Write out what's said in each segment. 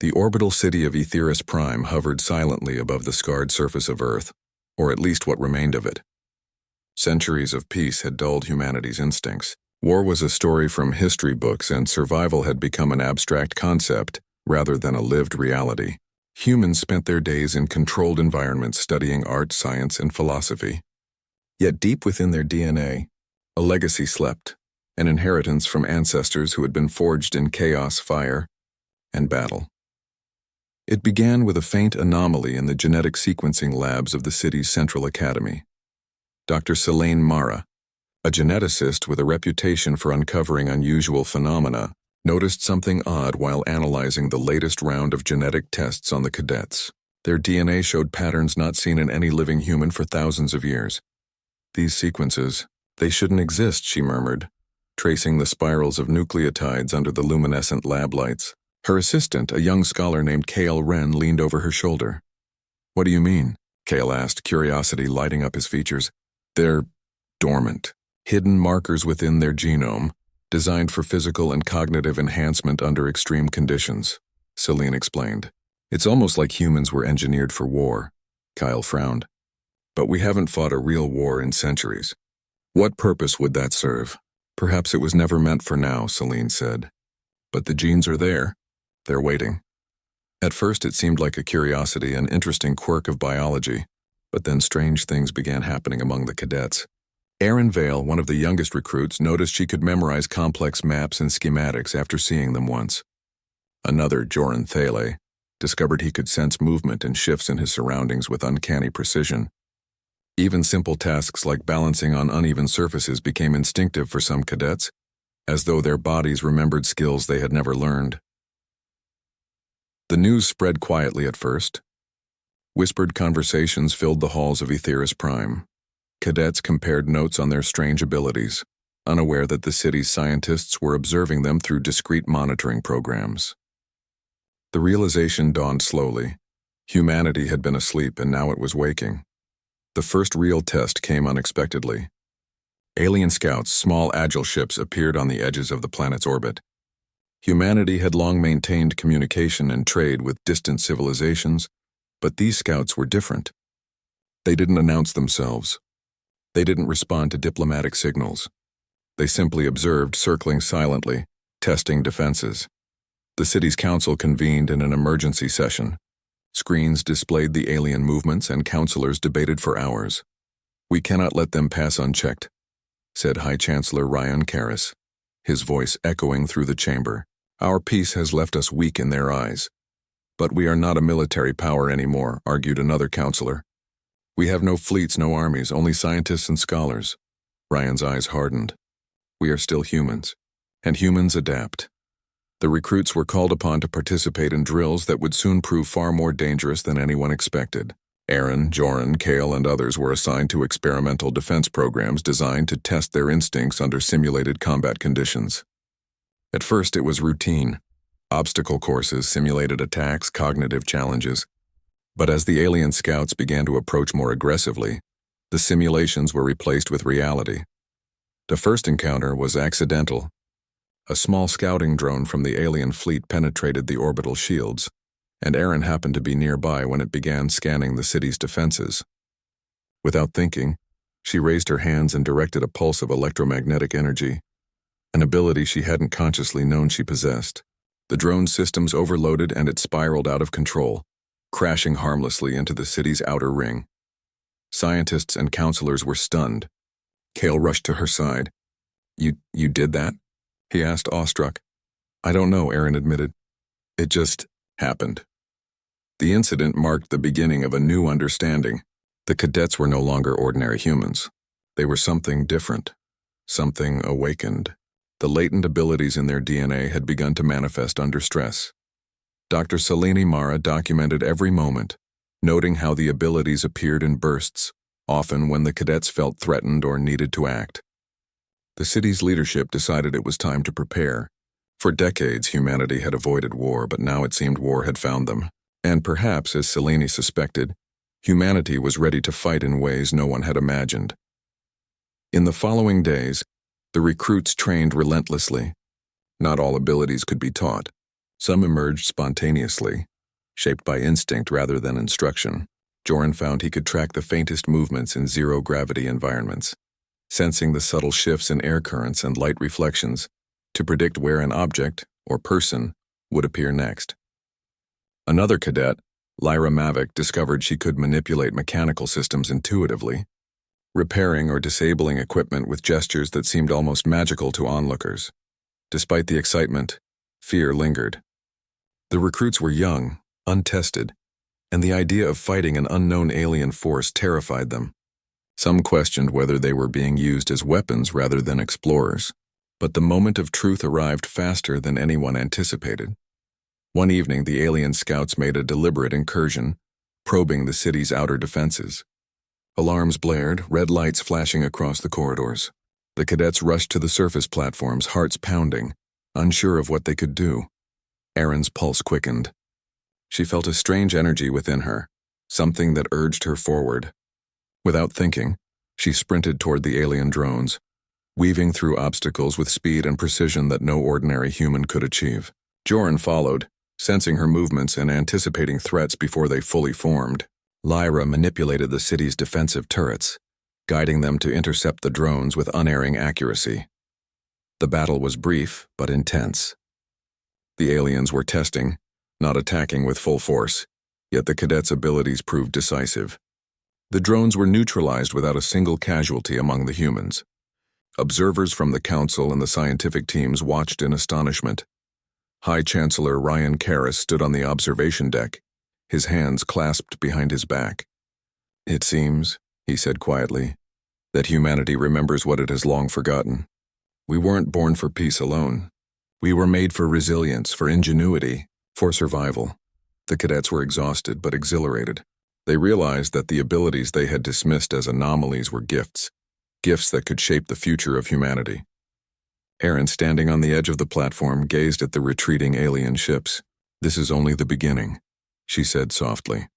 The orbital city of Aetheris Prime hovered silently above the scarred surface of Earth, or at least what remained of it. Centuries of peace had dulled humanity's instincts. War was a story from history books, and survival had become an abstract concept rather than a lived reality. Humans spent their days in controlled environments studying art, science, and philosophy. Yet deep within their DNA, a legacy slept, an inheritance from ancestors who had been forged in chaos, fire, and battle. It began with a faint anomaly in the genetic sequencing labs of the city's Central Academy. Dr. Selene Mara, a geneticist with a reputation for uncovering unusual phenomena, noticed something odd while analyzing the latest round of genetic tests on the cadets. Their DNA showed patterns not seen in any living human for thousands of years. These sequences, they shouldn't exist, she murmured, tracing the spirals of nucleotides under the luminescent lab lights. Her assistant, a young scholar named Kale Wren, leaned over her shoulder. "What do you mean?" Kale asked, curiosity lighting up his features. "They're dormant, hidden markers within their genome, designed for physical and cognitive enhancement under extreme conditions," Selene explained. "It's almost like humans were engineered for war." Kyle frowned. "But we haven't fought a real war in centuries. What purpose would that serve?" "Perhaps it was never meant for now," Selene said. "But the genes are there. They're waiting." At first it seemed like a curiosity, an interesting quirk of biology, but then strange things began happening among the cadets. Erin Vale, one of the youngest recruits, noticed she could memorize complex maps and schematics after seeing them once. Another, Joran Thale, discovered he could sense movement and shifts in his surroundings with uncanny precision. Even simple tasks like balancing on uneven surfaces became instinctive for some cadets, as though their bodies remembered skills they had never learned. The news spread quietly at first. Whispered conversations filled the halls of Aetheris Prime. Cadets compared notes on their strange abilities, unaware that the city's scientists were observing them through discrete monitoring programs. The realization dawned slowly. Humanity had been asleep, and now it was waking. The first real test came unexpectedly. Alien scouts, small agile ships, appeared on the edges of the planet's orbit. Humanity had long maintained communication and trade with distant civilizations, but these scouts were different. They didn't announce themselves. They didn't respond to diplomatic signals. They simply observed, circling silently, testing defenses. The city's council convened in an emergency session. Screens displayed the alien movements, and counselors debated for hours. "We cannot let them pass unchecked," said High Chancellor Ryan Karras, his voice echoing through the chamber. "Our peace has left us weak in their eyes." "But we are not a military power anymore," argued another counselor. "We have no fleets, no armies, only scientists and scholars." Ryan's eyes hardened. "We are still humans, and humans adapt." The recruits were called upon to participate in drills that would soon prove far more dangerous than anyone expected. Erin, Joran, Kale, and others were assigned to experimental defense programs designed to test their instincts under simulated combat conditions. At first it was routine. Obstacle courses, simulated attacks, cognitive challenges. But as the alien scouts began to approach more aggressively, the simulations were replaced with reality. The first encounter was accidental. A small scouting drone from the alien fleet penetrated the orbital shields, and Erin happened to be nearby when it began scanning the city's defenses. Without thinking, she raised her hands and directed a pulse of electromagnetic energy, an ability she hadn't consciously known she possessed. The drone's systems overloaded, and it spiraled out of control, crashing harmlessly into the city's outer ring. Scientists and counselors were stunned. Kale rushed to her side. You did that?" he asked, awestruck. "I don't know," Erin admitted. "It just happened." The incident marked the beginning of a new understanding. The cadets were no longer ordinary humans. They were something different, something awakened. The latent abilities in their DNA had begun to manifest under stress. Dr. Selene Mara documented every moment, noting how the abilities appeared in bursts, often when the cadets felt threatened or needed to act. The city's leadership decided it was time to prepare. For decades, humanity had avoided war, but now it seemed war had found them. And perhaps, as Selene suspected, humanity was ready to fight in ways no one had imagined. In the following days, the recruits trained relentlessly. Not all abilities could be taught. Some emerged spontaneously, shaped by instinct rather than instruction. Joran found he could track the faintest movements in zero-gravity environments, sensing the subtle shifts in air currents and light reflections to predict where an object, or person, would appear next. Another cadet, Lyra Mavic, discovered she could manipulate mechanical systems intuitively, repairing or disabling equipment with gestures that seemed almost magical to onlookers. Despite the excitement, fear lingered. The recruits were young, untested, and the idea of fighting an unknown alien force terrified them. Some questioned whether they were being used as weapons rather than explorers, but the moment of truth arrived faster than anyone anticipated. One evening, the alien scouts made a deliberate incursion, probing the city's outer defenses. Alarms blared, red lights flashing across the corridors. The cadets rushed to the surface platforms, hearts pounding, unsure of what they could do. Erin's pulse quickened. She felt a strange energy within her, something that urged her forward. Without thinking, she sprinted toward the alien drones, weaving through obstacles with speed and precision that no ordinary human could achieve. Joran followed, sensing her movements and anticipating threats before they fully formed. Lyra manipulated the city's defensive turrets, guiding them to intercept the drones with unerring accuracy. The battle was brief but intense. The aliens were testing, not attacking with full force, yet the cadets' abilities proved decisive. The drones were neutralized without a single casualty among the humans. Observers from the council and the scientific teams watched in astonishment. High Chancellor Ryan Karras stood on the observation deck, his hands clasped behind his back. "It seems," he said quietly, "that humanity remembers what it has long forgotten. We weren't born for peace alone. We were made for resilience, for ingenuity, for survival." The cadets were exhausted but exhilarated. They realized that the abilities they had dismissed as anomalies were gifts that could shape the future of humanity. Erin, standing on the edge of the platform, gazed at the retreating alien ships. "This is only the beginning," she said softly.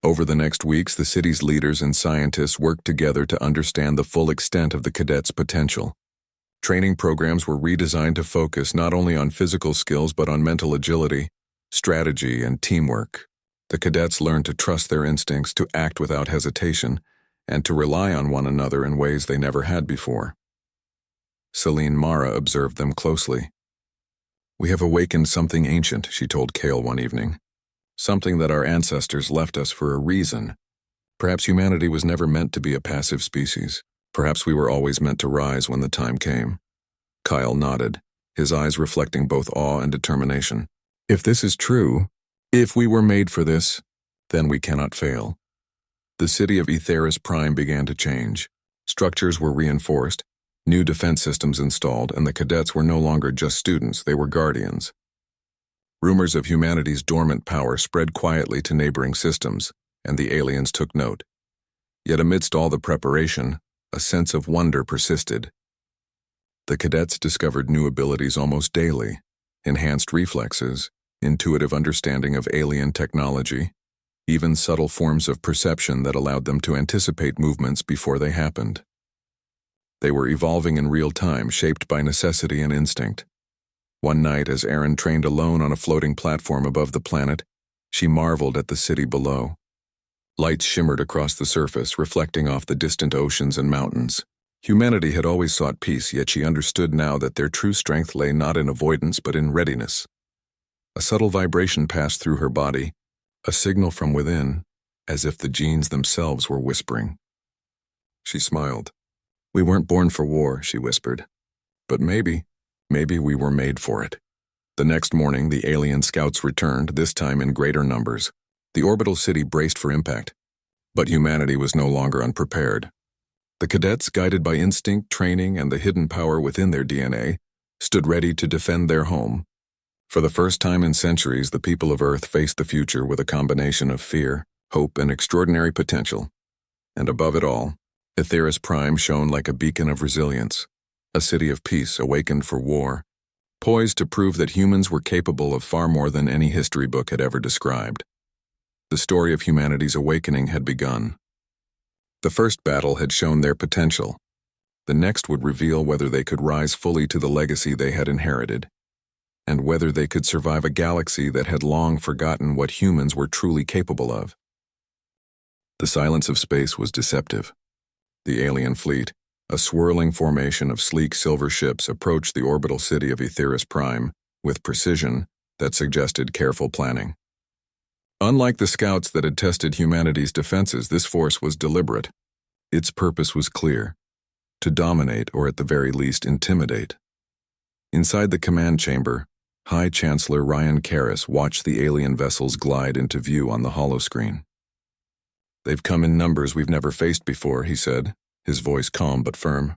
Over the next weeks, the city's leaders and scientists worked together to understand the full extent of the cadets' potential. Training programs were redesigned to focus not only on physical skills but on mental agility, strategy, and teamwork. The cadets learned to trust their instincts, to act without hesitation, and to rely on one another in ways they never had before. Celine Mara observed them closely. "We have awakened something ancient," she told Kale one evening. "Something that our ancestors left us for a reason. Perhaps humanity was never meant to be a passive species. Perhaps we were always meant to rise when the time came." Kyle nodded, his eyes reflecting both awe and determination. "If this is true, if we were made for this, then we cannot fail." The city of Etheris Prime began to change. Structures were reinforced, new defense systems installed, and the cadets were no longer just students, they were guardians. Rumors of humanity's dormant power spread quietly to neighboring systems, and the aliens took note. Yet amidst all the preparation, a sense of wonder persisted. The cadets discovered new abilities almost daily: enhanced reflexes, intuitive understanding of alien technology, even subtle forms of perception that allowed them to anticipate movements before they happened. They were evolving in real time, shaped by necessity and instinct. One night, as Erin trained alone on a floating platform above the planet, she marveled at the city below. Lights shimmered across the surface, reflecting off the distant oceans and mountains. Humanity had always sought peace, yet she understood now that their true strength lay not in avoidance but in readiness. A subtle vibration passed through her body, a signal from within, as if the genes themselves were whispering. She smiled. "We weren't born for war," she whispered. "But maybe we were made for it." The next morning, the alien scouts returned, this time in greater numbers. The orbital city braced for impact, but humanity was no longer unprepared. The cadets, guided by instinct, training, and the hidden power within their DNA, stood ready to defend their home. For the first time in centuries, the people of Earth faced the future with a combination of fear, hope, and extraordinary potential. And above it all, Etheris Prime shone like a beacon of resilience, a city of peace awakened for war, poised to prove that humans were capable of far more than any history book had ever described. The story of humanity's awakening had begun. The first battle had shown their potential. The next would reveal whether they could rise fully to the legacy they had inherited. and whether they could survive a galaxy that had long forgotten what humans were truly capable of. The silence of space was deceptive. The alien fleet, a swirling formation of sleek silver ships, approached the orbital city of Aetheris Prime with precision that suggested careful planning. Unlike the scouts that had tested humanity's defenses, this force was deliberate. Its purpose was clear: to dominate, or at the very least intimidate. Inside the command chamber, High Chancellor Ryan Karras watched the alien vessels glide into view on the holoscreen. "They've come in numbers we've never faced before," he said, his voice calm but firm.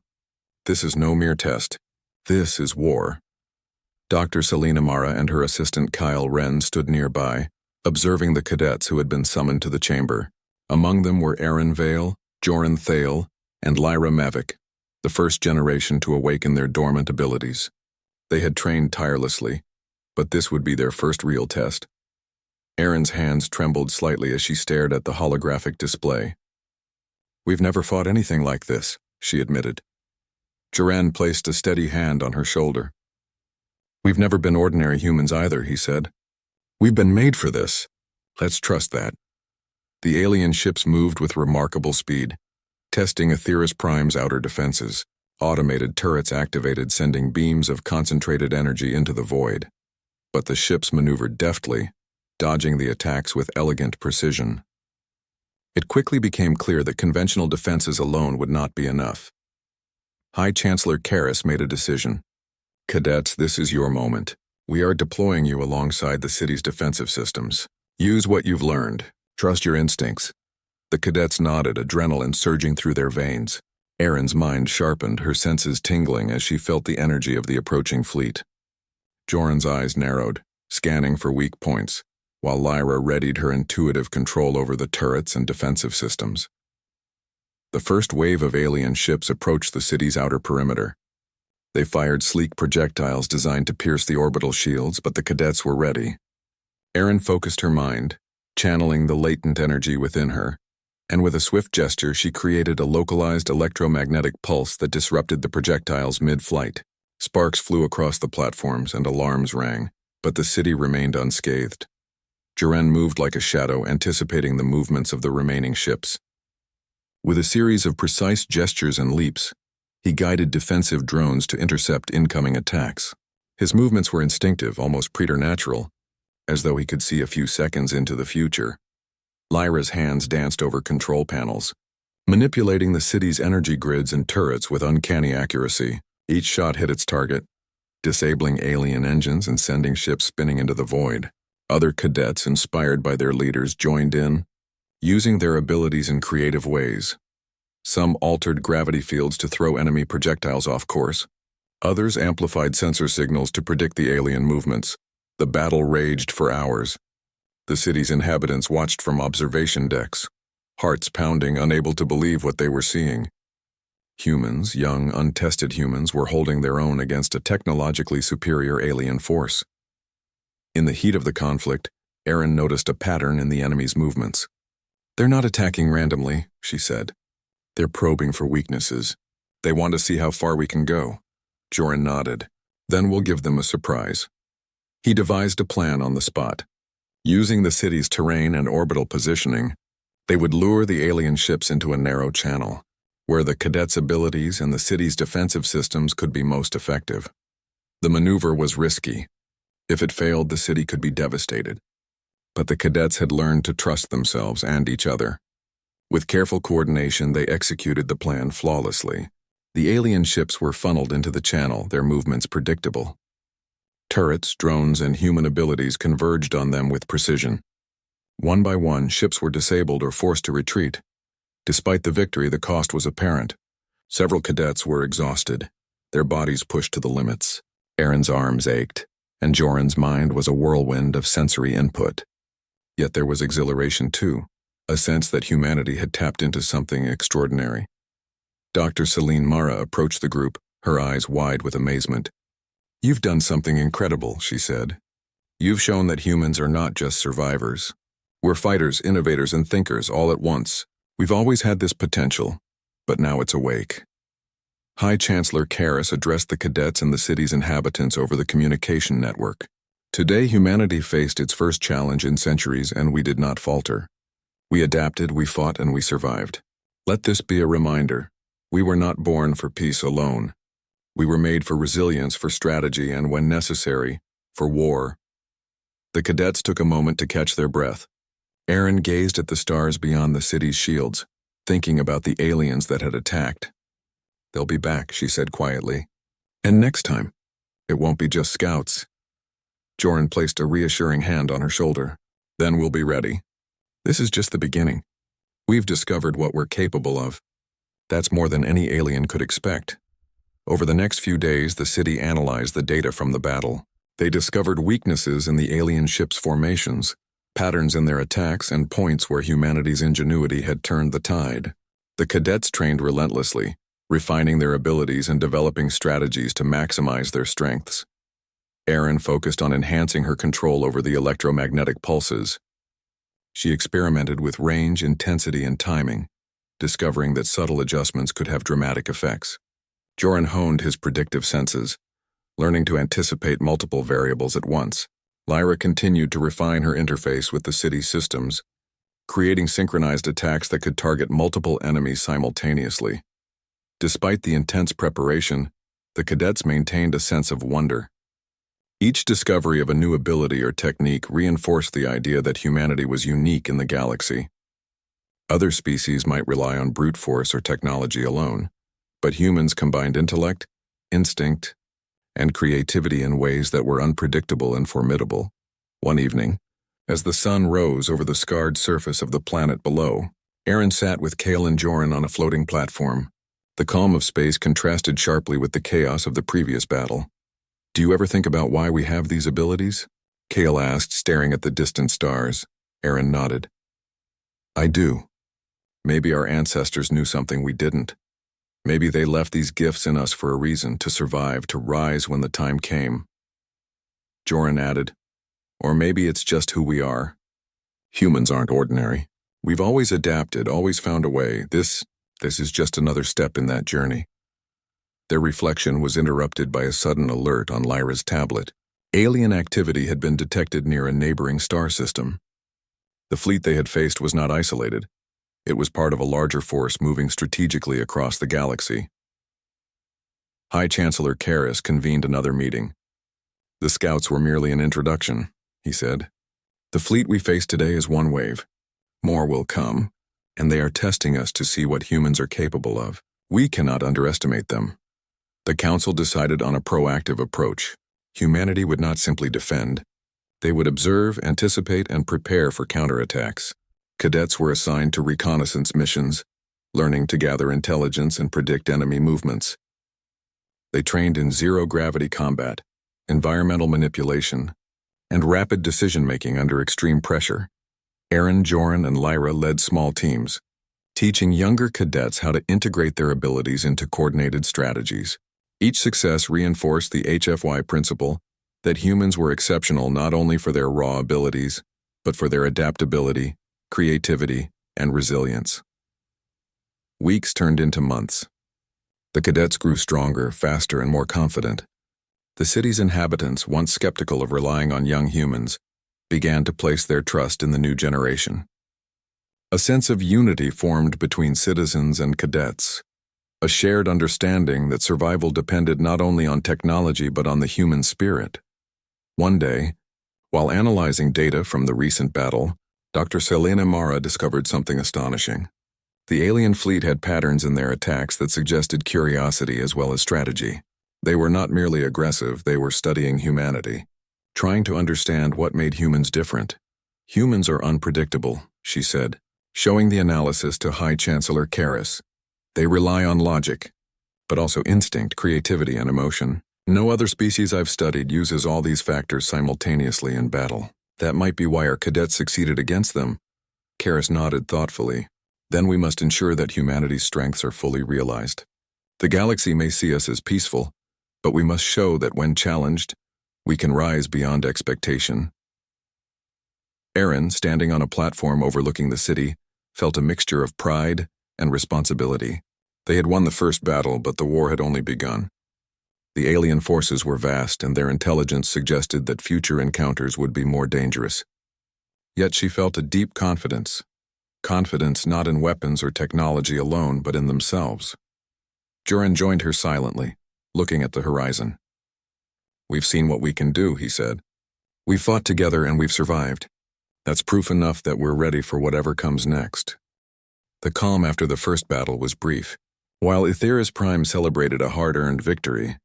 "This is no mere test. This is war." Dr. Selena Mara and her assistant Kyle Wren stood nearby, observing the cadets who had been summoned to the chamber. Among them were Aaron Vale, Joran Thale, and Lyra Mavic, the first generation to awaken their dormant abilities. They had trained tirelessly, but this would be their first real test. Erin's hands trembled slightly as she stared at the holographic display. "We've never fought anything like this," she admitted. Joran placed a steady hand on her shoulder. "We've never been ordinary humans either," he said. "We've been made for this. Let's trust that." The alien ships moved with remarkable speed, testing Aetheris Prime's outer defenses. Automated turrets activated, sending beams of concentrated energy into the void. But the ships maneuvered deftly, dodging the attacks with elegant precision. It quickly became clear that conventional defenses alone would not be enough. High Chancellor Karras made a decision. "Cadets, this is your moment. We are deploying you alongside the city's defensive systems. Use what you've learned. Trust your instincts." The cadets nodded, adrenaline surging through their veins. Erin's mind sharpened, her senses tingling as she felt the energy of the approaching fleet. Joran's eyes narrowed, scanning for weak points, while Lyra readied her intuitive control over the turrets and defensive systems. The first wave of alien ships approached the city's outer perimeter. They fired sleek projectiles designed to pierce the orbital shields, but the cadets were ready. Erin focused her mind, channeling the latent energy within her, and with a swift gesture she created a localized electromagnetic pulse that disrupted the projectiles mid-flight. Sparks flew across the platforms and alarms rang, but the city remained unscathed. Joran moved like a shadow, anticipating the movements of the remaining ships. With a series of precise gestures and leaps, he guided defensive drones to intercept incoming attacks. His movements were instinctive, almost preternatural, as though he could see a few seconds into the future. Lyra's hands danced over control panels, manipulating the city's energy grids and turrets with uncanny accuracy. Each shot hit its target, disabling alien engines and sending ships spinning into the void. Other cadets, inspired by their leaders, joined in, using their abilities in creative ways. Some altered gravity fields to throw enemy projectiles off course. Others amplified sensor signals to predict the alien movements. The battle raged for hours. The city's inhabitants watched from observation decks, hearts pounding, unable to believe what they were seeing. Humans, young, untested humans, were holding their own against a technologically superior alien force. In the heat of the conflict, Erin noticed a pattern in the enemy's movements. "They're not attacking randomly," she said. "They're probing for weaknesses. They want to see how far we can go." Joran nodded. "Then we'll give them a surprise." He devised a plan on the spot. Using the city's terrain and orbital positioning, they would lure the alien ships into a narrow channel, where the cadets' abilities and the city's defensive systems could be most effective. The maneuver was risky. If it failed, the city could be devastated. But the cadets had learned to trust themselves and each other. With careful coordination, they executed the plan flawlessly. The alien ships were funneled into the channel, their movements predictable. Turrets, drones, and human abilities converged on them with precision. One by one, ships were disabled or forced to retreat. Despite the victory, the cost was apparent. Several cadets were exhausted, their bodies pushed to the limits. Erin's arms ached, and Joran's mind was a whirlwind of sensory input. Yet there was exhilaration too, a sense that humanity had tapped into something extraordinary. Dr. Selena Mara approached the group, her eyes wide with amazement. "You've done something incredible," she said. "You've shown that humans are not just survivors. We're fighters, innovators, and thinkers all at once. We've always had this potential, but now it's awake." High Chancellor Karras addressed the cadets and the city's inhabitants over the communication network. Today, humanity faced its first challenge in centuries, and we did not falter. We adapted, we fought, and we survived. Let this be a reminder. We were not born for peace alone. We were made for resilience, for strategy, and when necessary, for war. The cadets took a moment to catch their breath. Erin gazed at the stars beyond the city's shields, thinking about the aliens that had attacked. "They'll be back," she said quietly. "And next time, it won't be just scouts." Joran placed a reassuring hand on her shoulder. "Then we'll be ready. This is just the beginning. We've discovered what we're capable of. That's more than any alien could expect." Over the next few days, the city analyzed the data from the battle. They discovered weaknesses in the alien ships' formations, patterns in their attacks, and points where humanity's ingenuity had turned the tide. The cadets trained relentlessly, refining their abilities and developing strategies to maximize their strengths. Erin focused on enhancing her control over the electromagnetic pulses. She experimented with range, intensity, and timing, discovering that subtle adjustments could have dramatic effects. Joran honed his predictive senses, learning to anticipate multiple variables at once. Lyra continued to refine her interface with the city's systems, creating synchronized attacks that could target multiple enemies simultaneously. Despite the intense preparation, the cadets maintained a sense of wonder. Each discovery of a new ability or technique reinforced the idea that humanity was unique in the galaxy. Other species might rely on brute force or technology alone, but humans combined intellect, instinct, and creativity in ways that were unpredictable and formidable. One evening, as the sun rose over the scarred surface of the planet below, Erin sat with Kale and Joran on a floating platform. The calm of space contrasted sharply with the chaos of the previous battle. "Do you ever think about why we have these abilities?" Kale asked, staring at the distant stars. Erin nodded. "I do. Maybe our ancestors knew something we didn't. Maybe they left these gifts in us for a reason, to survive, to rise when the time came." Joran added, "Or maybe it's just who we are. Humans aren't ordinary. We've always adapted, always found a way. This is just another step in that journey." Their reflection was interrupted by a sudden alert on Lyra's tablet. Alien activity had been detected near a neighboring star system. The fleet they had faced was not isolated. It was part of a larger force moving strategically across the galaxy. High Chancellor Karras convened another meeting. "The scouts were merely an introduction," he said. "The fleet we face today is one wave. More will come, and they are testing us to see what humans are capable of. We cannot underestimate them." The Council decided on a proactive approach. Humanity would not simply defend. They would observe, anticipate, and prepare for counterattacks. Cadets were assigned to reconnaissance missions, learning to gather intelligence and predict enemy movements. They trained in zero-gravity combat, environmental manipulation, and rapid decision-making under extreme pressure. Erin, Joran, and Lyra led small teams, teaching younger cadets how to integrate their abilities into coordinated strategies. Each success reinforced the HFY principle that humans were exceptional not only for their raw abilities, but for their adaptability, creativity, and resilience. Weeks turned into months. The cadets grew stronger, faster, and more confident. The city's inhabitants, once skeptical of relying on young humans, began to place their trust in the new generation. A sense of unity formed between citizens and cadets, a shared understanding that survival depended not only on technology but on the human spirit. One day, while analyzing data from the recent battle, Dr. Selena Mara discovered something astonishing. The alien fleet had patterns in their attacks that suggested curiosity as well as strategy. They were not merely aggressive, they were studying humanity, trying to understand what made humans different. "Humans are unpredictable," she said, showing the analysis to High Chancellor Karras. "They rely on logic, but also instinct, creativity, and emotion. No other species I've studied uses all these factors simultaneously in battle. That might be why our cadets succeeded against them." Karras nodded thoughtfully. "Then we must ensure that humanity's strengths are fully realized. The galaxy may see us as peaceful, but we must show that when challenged, we can rise beyond expectation." Erin, standing on a platform overlooking the city, felt a mixture of pride and responsibility. They had won the first battle, but the war had only begun. The alien forces were vast, and their intelligence suggested that future encounters would be more dangerous. Yet she felt a deep confidence. Confidence not in weapons or technology alone, but in themselves. Joran joined her silently, looking at the horizon. "We've seen what we can do," he said. "We've fought together and we've survived. That's proof enough that we're ready for whatever comes next." The calm after the first battle was brief. While Aetherius Prime celebrated a hard-earned victory,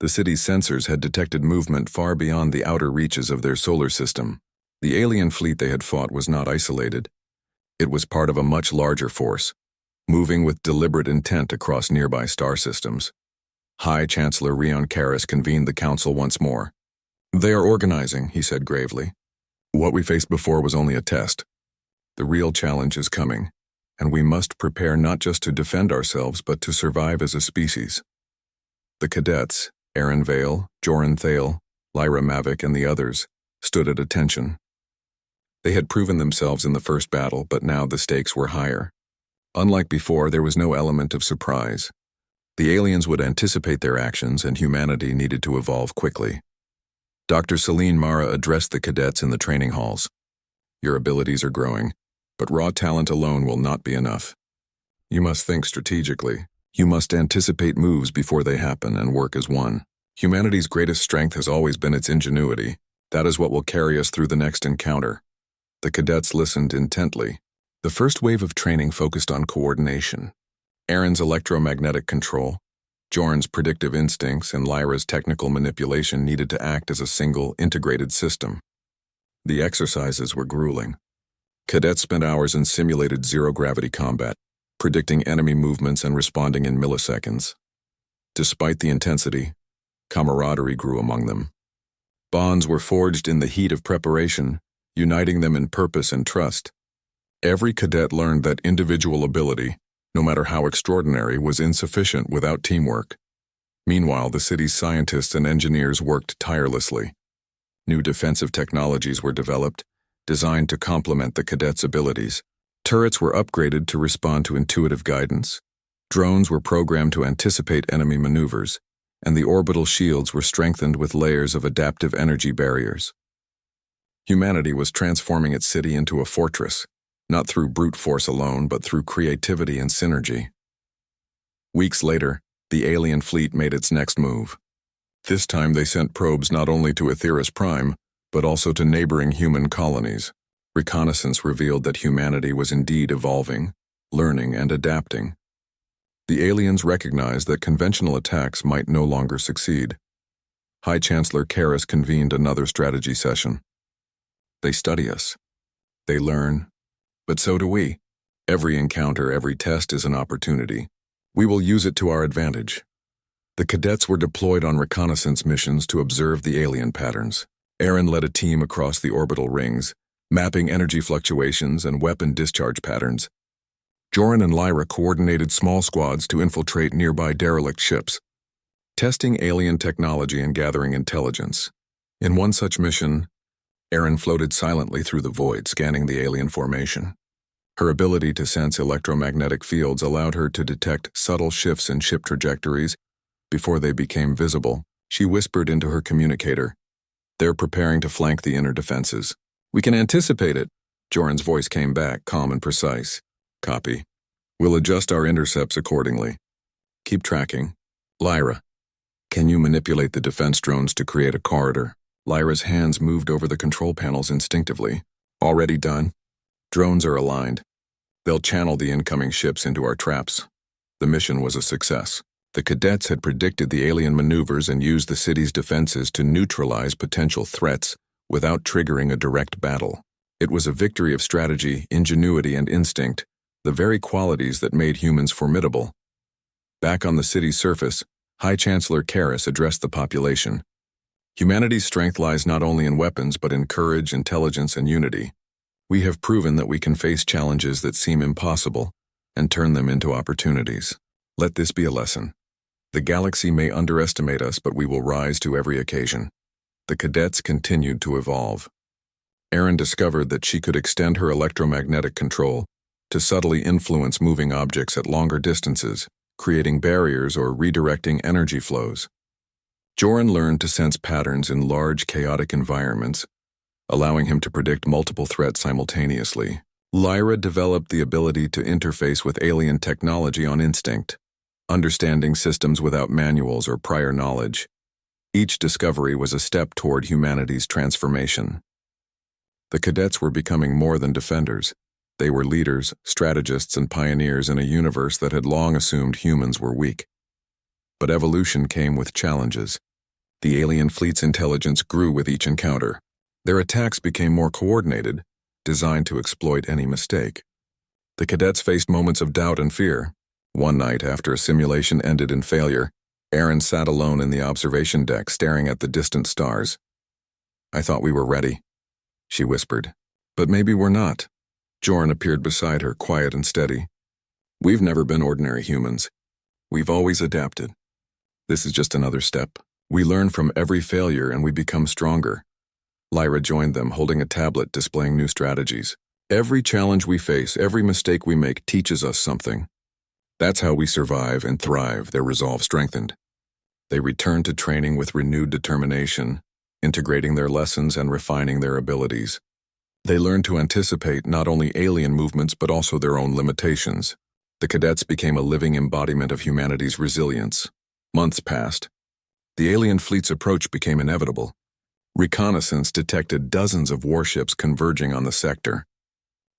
the city's sensors had detected movement far beyond the outer reaches of their solar system. The alien fleet they had fought was not isolated. It was part of a much larger force, moving with deliberate intent across nearby star systems. High Chancellor Rion Karis convened the council once more. "They are organizing," he said gravely. "What we faced before was only a test. The real challenge is coming, and we must prepare not just to defend ourselves but to survive as a species." The cadets, Aaron Vale, Joran Thale, Lyra Mavic, and the others, stood at attention. They had proven themselves in the first battle, but now the stakes were higher. Unlike before, there was no element of surprise. The aliens would anticipate their actions, and humanity needed to evolve quickly. Dr. Celine Mara addressed the cadets in the training halls. "Your abilities are growing, but raw talent alone will not be enough. You must think strategically. You must anticipate moves before they happen and work as one. Humanity's greatest strength has always been its ingenuity. That is what will carry us through the next encounter." The cadets listened intently. The first wave of training focused on coordination. Aaron's electromagnetic control, Joran's predictive instincts, and Lyra's technical manipulation needed to act as a single, integrated system. The exercises were grueling. Cadets spent hours in simulated zero-gravity combat, predicting enemy movements and responding in milliseconds. Despite the intensity, camaraderie grew among them. Bonds were forged in the heat of preparation, uniting them in purpose and trust. Every cadet learned that individual ability, no matter how extraordinary, was insufficient without teamwork. Meanwhile, the city's scientists and engineers worked tirelessly. New defensive technologies were developed, designed to complement the cadets' abilities. Turrets were upgraded to respond to intuitive guidance. Drones were programmed to anticipate enemy maneuvers, and the orbital shields were strengthened with layers of adaptive energy barriers. Humanity was transforming its city into a fortress, not through brute force alone, but through creativity and synergy. Weeks later, the alien fleet made its next move. This time they sent probes not only to Aetherius Prime, but also to neighboring human colonies. Reconnaissance revealed that humanity was indeed evolving, learning, and adapting. The aliens recognized that conventional attacks might no longer succeed. High Chancellor Karis convened another strategy session. "They study us. They learn. But so do we. Every encounter, every test is an opportunity. We will use it to our advantage." The cadets were deployed on reconnaissance missions to observe the alien patterns. Aaron led a team across the orbital rings, mapping energy fluctuations and weapon discharge patterns. Joran and Lyra coordinated small squads to infiltrate nearby derelict ships, testing alien technology and gathering intelligence. In one such mission, Aaron floated silently through the void, scanning the alien formation. Her ability to sense electromagnetic fields allowed her to detect subtle shifts in ship trajectories before they became visible. She whispered into her communicator, "They're preparing to flank the inner defenses." "We can anticipate it." Joran's voice came back, calm and precise. "Copy. We'll adjust our intercepts accordingly. Keep tracking." "Lyra, can you manipulate the defense drones to create a corridor?" Lyra's hands moved over the control panels instinctively. "Already done. Drones are aligned. They'll channel the incoming ships into our traps." The mission was a success. The cadets had predicted the alien maneuvers and used the city's defenses to neutralize potential threats without triggering a direct battle. It was a victory of strategy, ingenuity, and instinct, the very qualities that made humans formidable. Back on the city's surface, High Chancellor Karis addressed the population. "Humanity's strength lies not only in weapons but in courage, intelligence, and unity. We have proven that we can face challenges that seem impossible and turn them into opportunities. Let this be a lesson. The galaxy may underestimate us, but we will rise to every occasion." The cadets continued to evolve. Aaron discovered that she could extend her electromagnetic control to subtly influence moving objects at longer distances, creating barriers or redirecting energy flows. Joran learned to sense patterns in large, chaotic environments, allowing him to predict multiple threats simultaneously. Lyra developed the ability to interface with alien technology on instinct, understanding systems without manuals or prior knowledge. Each discovery was a step toward humanity's transformation. The cadets were becoming more than defenders. They were leaders, strategists, and pioneers in a universe that had long assumed humans were weak. But evolution came with challenges. The alien fleet's intelligence grew with each encounter. Their attacks became more coordinated, designed to exploit any mistake. The cadets faced moments of doubt and fear. One night, after a simulation ended in failure, Aaron sat alone in the observation deck, staring at the distant stars. "I thought we were ready," she whispered. "But maybe we're not." Joran appeared beside her, quiet and steady. "We've never been ordinary humans. We've always adapted. This is just another step. We learn from every failure and we become stronger." Lyra joined them, holding a tablet displaying new strategies. "Every challenge we face, every mistake we make teaches us something. That's how we survive and thrive," their resolve strengthened. They returned to training with renewed determination, integrating their lessons and refining their abilities. They learned to anticipate not only alien movements but also their own limitations. The cadets became a living embodiment of humanity's resilience. Months passed. The alien fleet's approach became inevitable. Reconnaissance detected dozens of warships converging on the sector.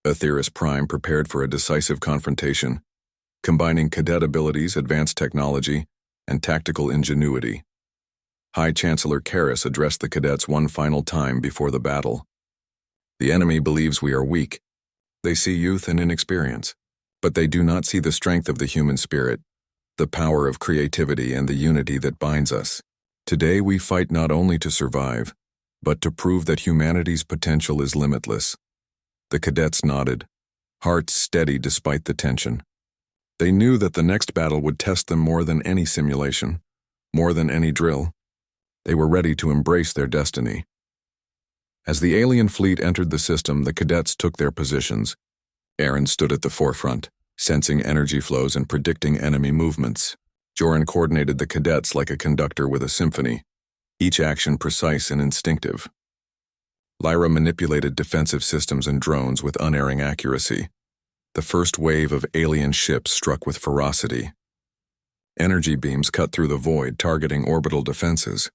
Aetheris Prime prepared for a decisive confrontation, combining cadet abilities, advanced technology, and tactical ingenuity. High Chancellor Karis addressed the cadets one final time before the battle. "The enemy believes we are weak. They see youth and inexperience, but they do not see the strength of the human spirit, the power of creativity, and the unity that binds us. Today we fight not only to survive, but to prove that humanity's potential is limitless." The cadets nodded, hearts steady despite the tension. They knew that the next battle would test them more than any simulation, more than any drill. They were ready to embrace their destiny. As the alien fleet entered the system, the cadets took their positions. Aaron stood at the forefront, sensing energy flows and predicting enemy movements. Joran coordinated the cadets like a conductor with a symphony, each action precise and instinctive. Lyra manipulated defensive systems and drones with unerring accuracy. The first wave of alien ships struck with ferocity. Energy beams cut through the void, targeting orbital defenses.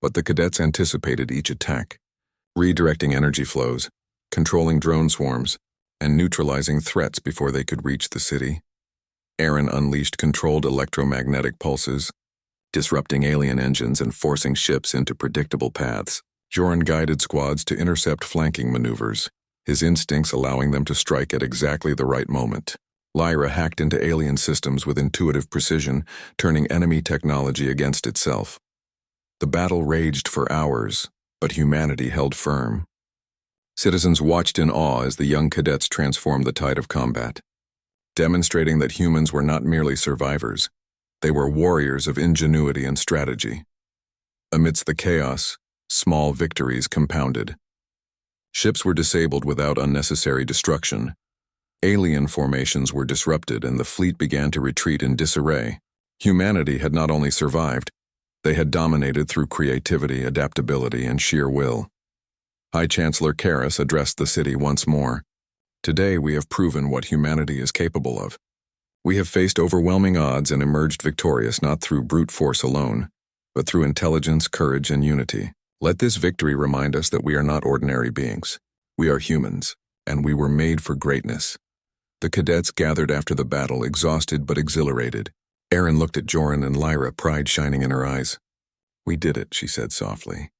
But the cadets anticipated each attack, redirecting energy flows, controlling drone swarms, and neutralizing threats before they could reach the city. Aaron unleashed controlled electromagnetic pulses, disrupting alien engines and forcing ships into predictable paths. Joran guided squads to intercept flanking maneuvers, his instincts allowing them to strike at exactly the right moment. Lyra hacked into alien systems with intuitive precision, turning enemy technology against itself. The battle raged for hours, but humanity held firm. Citizens watched in awe as the young cadets transformed the tide of combat, demonstrating that humans were not merely survivors. They were warriors of ingenuity and strategy. Amidst the chaos, small victories compounded. Ships were disabled without unnecessary destruction. Alien formations were disrupted and the fleet began to retreat in disarray. Humanity had not only survived, they had dominated through creativity, adaptability, and sheer will. High Chancellor Karis addressed the city once more. "Today we have proven what humanity is capable of. We have faced overwhelming odds and emerged victorious not through brute force alone, but through intelligence, courage, and unity. Let this victory remind us that we are not ordinary beings. We are humans, and we were made for greatness." The cadets gathered after the battle, exhausted but exhilarated. Aaron looked at Joran and Lyra, pride shining in her eyes. "We did it," she said softly.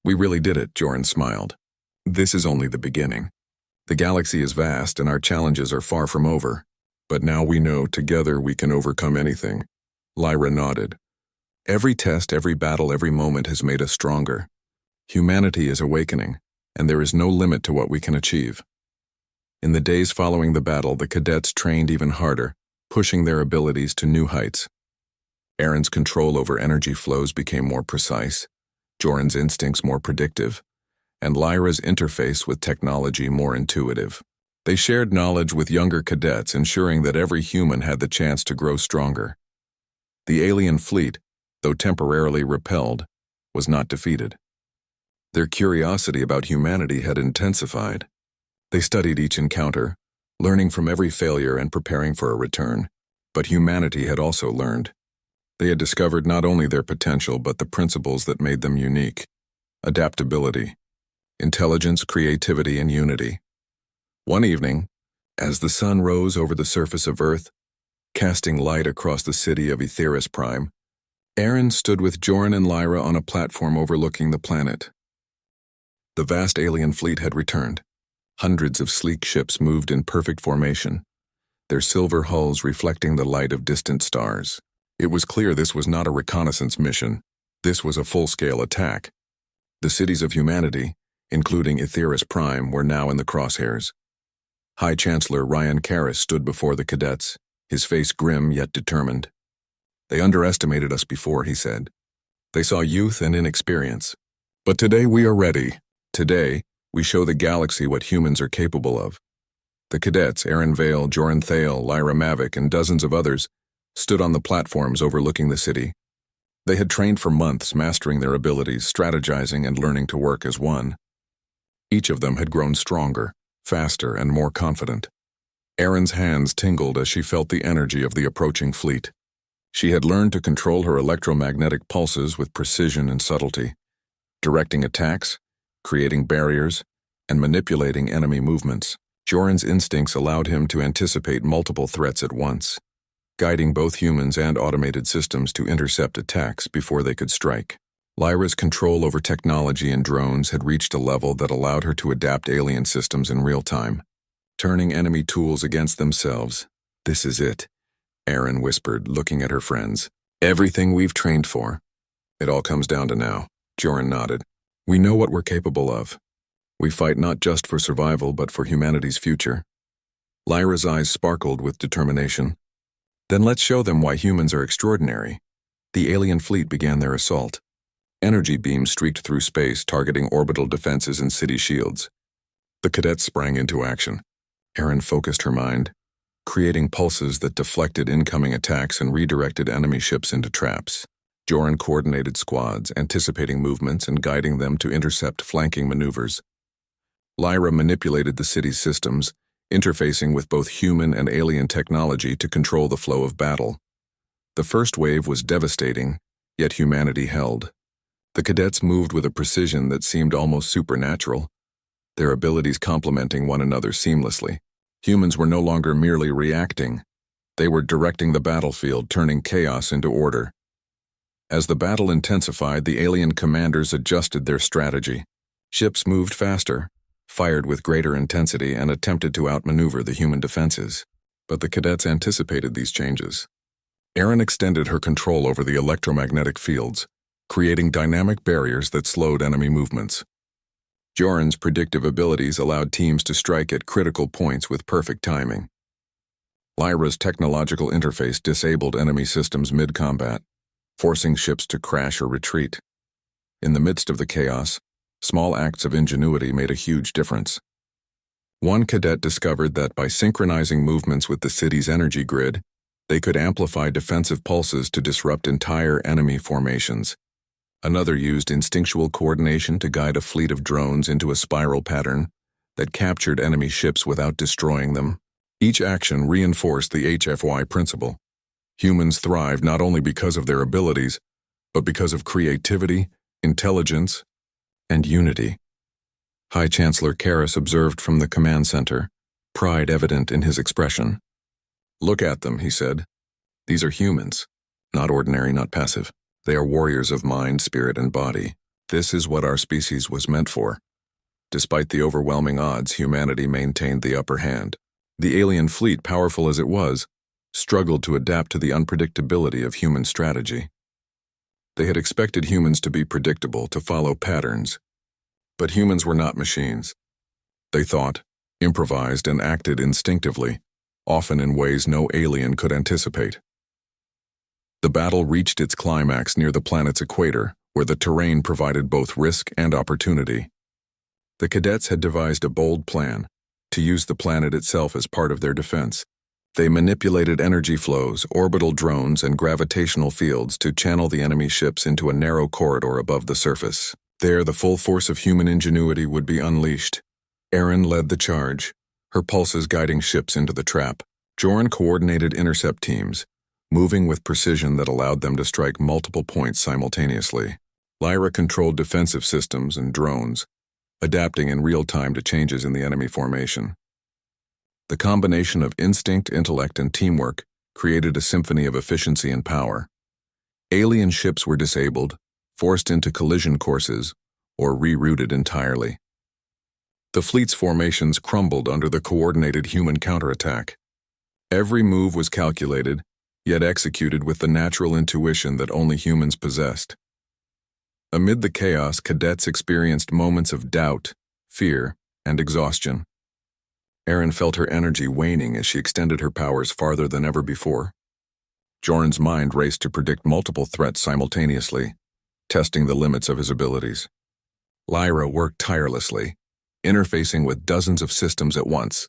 "We really did it," Joran smiled. "This is only the beginning. The galaxy is vast and our challenges are far from over. But now we know together we can overcome anything." Lyra nodded. "Every test, every battle, every moment has made us stronger. Humanity is awakening, and there is no limit to what we can achieve." In the days following the battle, the cadets trained even harder, pushing their abilities to new heights. Aaron's control over energy flows became more precise, Joran's instincts more predictive, and Lyra's interface with technology more intuitive. They shared knowledge with younger cadets, ensuring that every human had the chance to grow stronger. The alien fleet, though temporarily repelled, was not defeated. Their curiosity about humanity had intensified. They studied each encounter, learning from every failure and preparing for a return. But humanity had also learned. They had discovered not only their potential but the principles that made them unique: adaptability, intelligence, creativity, and unity. One evening, as the sun rose over the surface of Earth, casting light across the city of Etheris Prime, Aaron stood with Joran and Lyra on a platform overlooking the planet. The vast alien fleet had returned. Hundreds of sleek ships moved in perfect formation, their silver hulls reflecting the light of distant stars. It was clear this was not a reconnaissance mission. This was a full-scale attack. The cities of humanity, including Etheris Prime, were now in the crosshairs. High Chancellor Ryan Karras stood before the cadets, his face grim yet determined. "They underestimated us before," he said. "They saw youth and inexperience. But today we are ready. Today, we show the galaxy what humans are capable of." The cadets, Aaron Vale, Joran Thale, Lyra Mavic, and dozens of others, stood on the platforms overlooking the city. They had trained for months, mastering their abilities, strategizing, and learning to work as one. Each of them had grown stronger, faster, and more confident. Aaron's hands tingled as she felt the energy of the approaching fleet. She had learned to control her electromagnetic pulses with precision and subtlety, directing attacks, creating barriers, and manipulating enemy movements. Joran's instincts allowed him to anticipate multiple threats at once, guiding both humans and automated systems to intercept attacks before they could strike. Lyra's control over technology and drones had reached a level that allowed her to adapt alien systems in real time, turning enemy tools against themselves. "This is it," Aaron whispered, looking at her friends. "Everything we've trained for. It all comes down to now." Joran nodded. "We know what we're capable of. We fight not just for survival, but for humanity's future." Lyra's eyes sparkled with determination. "Then let's show them why humans are extraordinary." The alien fleet began their assault. Energy beams streaked through space, targeting orbital defenses and city shields. The cadets sprang into action. Aaron focused her mind, creating pulses that deflected incoming attacks and redirected enemy ships into traps. Joran coordinated squads, anticipating movements and guiding them to intercept flanking maneuvers. Lyra manipulated the city's systems, interfacing with both human and alien technology to control the flow of battle. The first wave was devastating, yet humanity held. The cadets moved with a precision that seemed almost supernatural, their abilities complementing one another seamlessly. Humans were no longer merely reacting. They were directing the battlefield, turning chaos into order. As the battle intensified, the alien commanders adjusted their strategy. Ships moved faster, fired with greater intensity, and attempted to outmaneuver the human defenses. But the cadets anticipated these changes. Aaron extended her control over the electromagnetic fields, creating dynamic barriers that slowed enemy movements. Joran's predictive abilities allowed teams to strike at critical points with perfect timing. Lyra's technological interface disabled enemy systems mid-combat, forcing ships to crash or retreat. In the midst of the chaos, small acts of ingenuity made a huge difference. One cadet discovered that by synchronizing movements with the city's energy grid, they could amplify defensive pulses to disrupt entire enemy formations. Another used instinctual coordination to guide a fleet of drones into a spiral pattern that captured enemy ships without destroying them. Each action reinforced the HFY principle. Humans thrive not only because of their abilities, but because of creativity, intelligence, and unity. High Chancellor Karras observed from the command center, pride evident in his expression. "Look at them," he said. "These are humans, not ordinary, not passive. They are warriors of mind, spirit, and body. This is what our species was meant for." Despite the overwhelming odds, humanity maintained the upper hand. The alien fleet, powerful as it was, struggled to adapt to the unpredictability of human strategy. They had expected humans to be predictable, to follow patterns. But humans were not machines. They thought, improvised, and acted instinctively, often in ways no alien could anticipate. The battle reached its climax near the planet's equator, where the terrain provided both risk and opportunity. The cadets had devised a bold plan, to use the planet itself as part of their defense. They manipulated energy flows, orbital drones, and gravitational fields to channel the enemy ships into a narrow corridor above the surface. There, the full force of human ingenuity would be unleashed. Erin led the charge, her pulses guiding ships into the trap. Joran coordinated intercept teams, moving with precision that allowed them to strike multiple points simultaneously. Lyra controlled defensive systems and drones, adapting in real time to changes in the enemy formation. The combination of instinct, intellect, and teamwork created a symphony of efficiency and power. Alien ships were disabled, forced into collision courses, or rerouted entirely. The fleet's formations crumbled under the coordinated human counterattack. Every move was calculated, yet executed with the natural intuition that only humans possessed. Amid the chaos, cadets experienced moments of doubt, fear, and exhaustion. Erin felt her energy waning as she extended her powers farther than ever before. Joran's mind raced to predict multiple threats simultaneously, testing the limits of his abilities. Lyra worked tirelessly, interfacing with dozens of systems at once.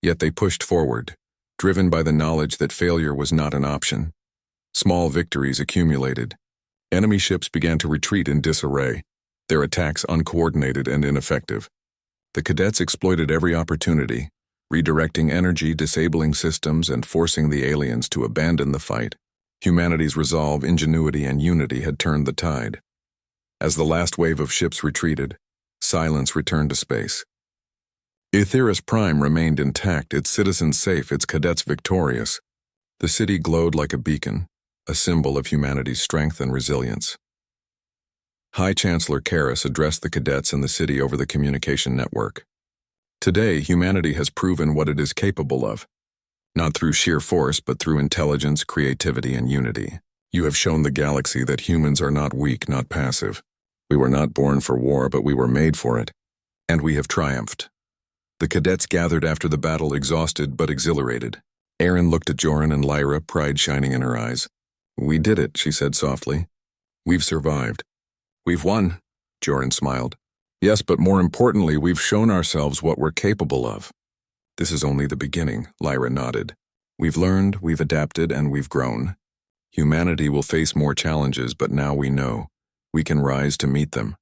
Yet they pushed forward, driven by the knowledge that failure was not an option. Small victories accumulated. Enemy ships began to retreat in disarray, their attacks uncoordinated and ineffective. The cadets exploited every opportunity, redirecting energy, disabling systems, and forcing the aliens to abandon the fight. Humanity's resolve, ingenuity, and unity had turned the tide. As the last wave of ships retreated, silence returned to space. Aetheris Prime remained intact, its citizens safe, its cadets victorious. The city glowed like a beacon, a symbol of humanity's strength and resilience. High Chancellor Karras addressed the cadets in the city over the communication network. Today, humanity has proven what it is capable of, not through sheer force, but through intelligence, creativity, and unity. You have shown the galaxy that humans are not weak, not passive. We were not born for war, but we were made for it. And we have triumphed. The cadets gathered after the battle, exhausted but exhilarated. Erin looked at Joran and Lyra, pride shining in her eyes. "We did it," she said softly. "We've survived." "We've won," Joran smiled. "Yes, but more importantly, we've shown ourselves what we're capable of." "This is only the beginning," Lyra nodded. "We've learned, we've adapted, and we've grown. Humanity will face more challenges, but now we know we can rise to meet them."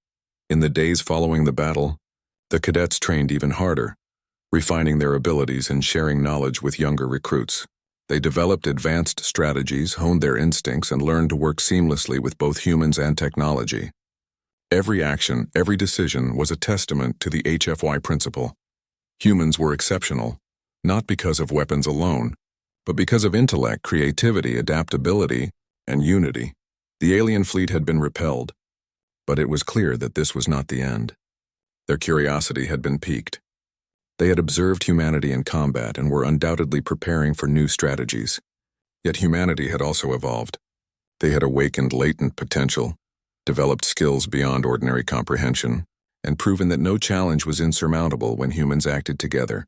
In the days following the battle, the cadets trained even harder, refining their abilities and sharing knowledge with younger recruits. They developed advanced strategies, honed their instincts, and learned to work seamlessly with both humans and technology. Every action, every decision was a testament to the HFY principle. Humans were exceptional, not because of weapons alone, but because of intellect, creativity, adaptability, and unity. The alien fleet had been repelled, but it was clear that this was not the end. Their curiosity had been piqued. They had observed humanity in combat and were undoubtedly preparing for new strategies. Yet humanity had also evolved. They had awakened latent potential, developed skills beyond ordinary comprehension, and proven that no challenge was insurmountable when humans acted together.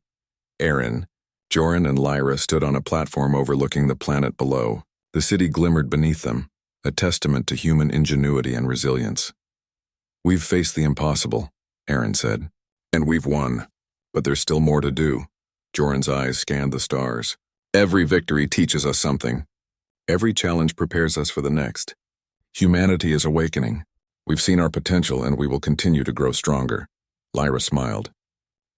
Erin, Joran, and Lyra stood on a platform overlooking the planet below. The city glimmered beneath them, a testament to human ingenuity and resilience. "We've faced the impossible," Erin said, "and we've won. But there's still more to do." Joran's eyes scanned the stars. "Every victory teaches us something. Every challenge prepares us for the next. Humanity is awakening. We've seen our potential, and we will continue to grow stronger." Lyra smiled.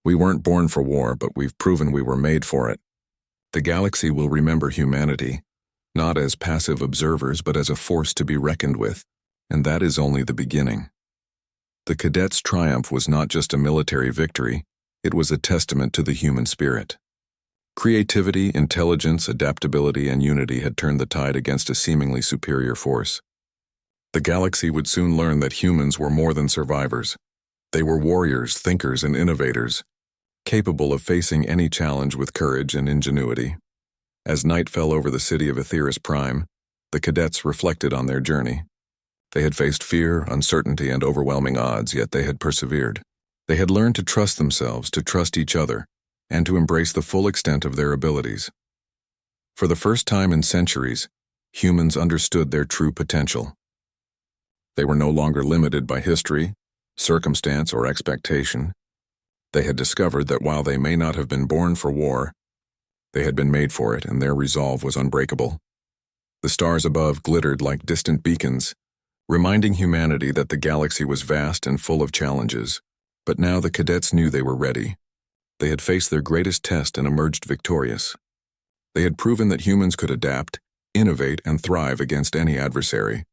"We weren't born for war, but we've proven we were made for it. The galaxy will remember humanity, not as passive observers, but as a force to be reckoned with, and that is only the beginning." The cadets' triumph was not just a military victory, it was a testament to the human spirit. Creativity, intelligence, adaptability, and unity had turned the tide against a seemingly superior force. The galaxy would soon learn that humans were more than survivors. They were warriors, thinkers, and innovators, capable of facing any challenge with courage and ingenuity. As night fell over the city of Aetheris Prime, the cadets reflected on their journey. They had faced fear, uncertainty, and overwhelming odds, yet they had persevered. They had learned to trust themselves, to trust each other, and to embrace the full extent of their abilities. For the first time in centuries, humans understood their true potential. They were no longer limited by history, circumstance, or expectation. They had discovered that while they may not have been born for war, they had been made for it, and their resolve was unbreakable. The stars above glittered like distant beacons, reminding humanity that the galaxy was vast and full of challenges. But now the cadets knew they were ready. They had faced their greatest test and emerged victorious. They had proven that humans could adapt, innovate, and thrive against any adversary.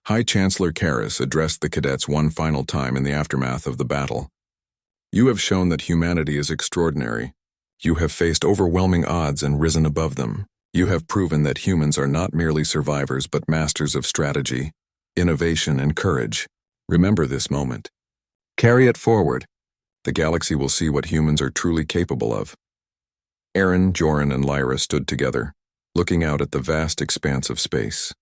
High Chancellor Karras addressed the cadets one final time in the aftermath of the battle. "You have shown that humanity is extraordinary. You have faced overwhelming odds and risen above them. You have proven that humans are not merely survivors but masters of strategy, innovation, and courage. Remember this moment. Carry it forward. The galaxy will see what humans are truly capable of." Aaron, Joran, and Lyra stood together, looking out at the vast expanse of space.